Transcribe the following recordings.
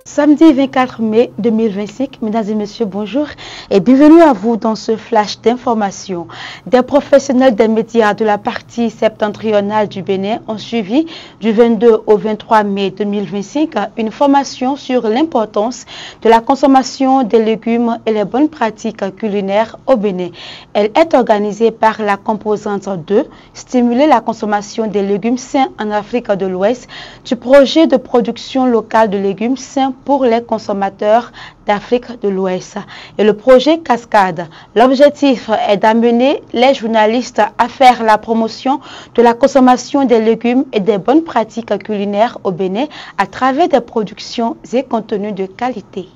Samedi 24 mai 2025, mesdames et messieurs, bonjour et bienvenue à vous dans ce flash d'information. Des professionnels des médias de la partie septentrionale du Bénin ont suivi du 22 au 23 mai 2025 une formation sur l'importance de la consommation des légumes et les bonnes pratiques culinaires au Bénin. Elle est organisée par la composante 2, stimuler la consommation des légumes sains en Afrique de l'Ouest, du projet de production locale de légumes sains pour les consommateurs d'Afrique de l'Ouest et le projet Cascade. L'objectif est d'amener les journalistes à faire la promotion de la consommation des légumes et des bonnes pratiques culinaires au Bénin à travers des productions et contenus de qualité.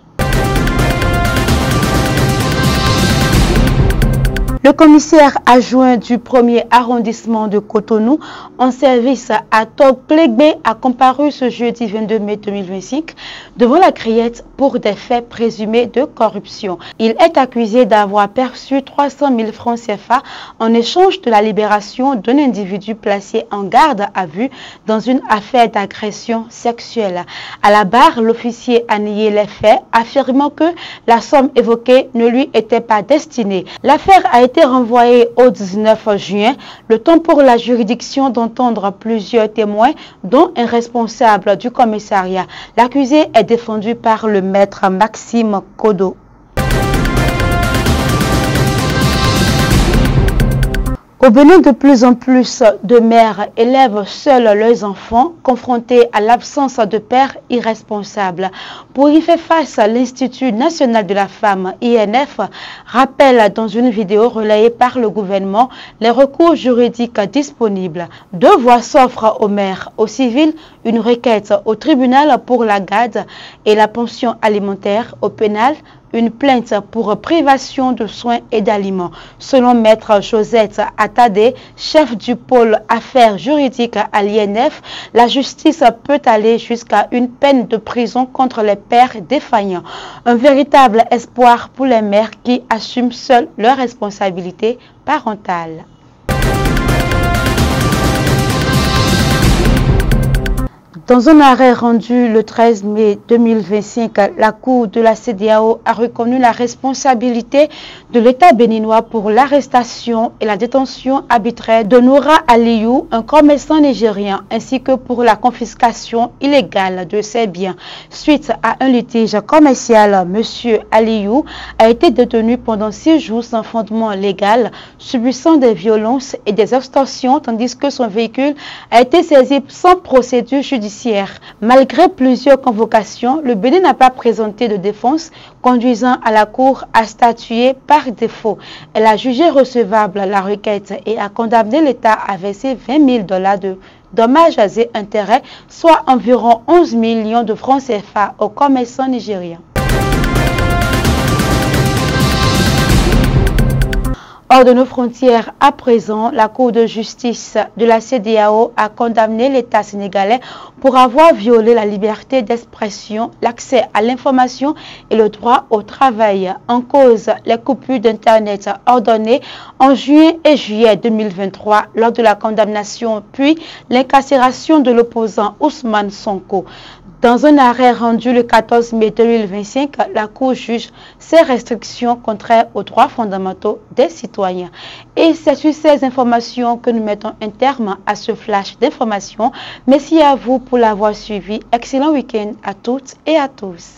Le commissaire adjoint du 1er arrondissement de Cotonou en service à Toglégbé a comparu ce jeudi 22 mai 2025 devant la criette pour des faits présumés de corruption. Il est accusé d'avoir perçu 300 000 francs CFA en échange de la libération d'un individu placé en garde à vue dans une affaire d'agression sexuelle. À la barre, l'officier a nié les faits, affirmant que la somme évoquée ne lui était pas destinée. L'affaire a été renvoyé au 19 juin, le temps pour la juridiction d'entendre plusieurs témoins, dont un responsable du commissariat. L'accusé est défendu par le maître Maxime Kodo. Au Bénin, de plus en plus de mères élèvent seuls leurs enfants, confrontés à l'absence de pères irresponsables. Pour y faire face, l'Institut national de la femme, INF, rappelle dans une vidéo relayée par le gouvernement les recours juridiques disponibles. Deux voies s'offrent aux mères, aux civils, une requête au tribunal pour la garde et la pension alimentaire, au pénal, une plainte pour privation de soins et d'aliments. Selon maître Josette Attadé, chef du pôle affaires juridiques à l'INF, la justice peut aller jusqu'à une peine de prison contre les pères défaillants. Un véritable espoir pour les mères qui assument seules leurs responsabilités parentales. Dans un arrêt rendu le 13 mai 2025, la Cour de la CEDEAO a reconnu la responsabilité de l'État béninois pour l'arrestation et la détention arbitraire de Noura Aliou, un commerçant nigérien, ainsi que pour la confiscation illégale de ses biens. Suite à un litige commercial, M. Aliou a été détenu pendant 6 jours sans fondement légal, subissant des violences et des extorsions, tandis que son véhicule a été saisi sans procédure judiciaire. Malgré plusieurs convocations, le Bénin n'a pas présenté de défense, conduisant à la Cour à statuer par défaut. Elle a jugé recevable la requête et a condamné l'État à verser 20 000 $ de dommages et intérêts, soit environ 11 millions de francs CFA aux commerçants nigériens. Hors de nos frontières, à présent, la Cour de justice de la CEDEAO a condamné l'État sénégalais pour avoir violé la liberté d'expression, l'accès à l'information et le droit au travail. En cause, les coupures d'Internet ordonnées en juin et juillet 2023 lors de la condamnation, puis l'incarcération de l'opposant Ousmane Sonko. Dans un arrêt rendu le 14 mai 2025, la Cour juge ces restrictions contraires aux droits fondamentaux des citoyens. Et c'est sur ces informations que nous mettons un terme à ce flash d'informations. Merci à vous pour l'avoir suivi. Excellent week-end à toutes et à tous.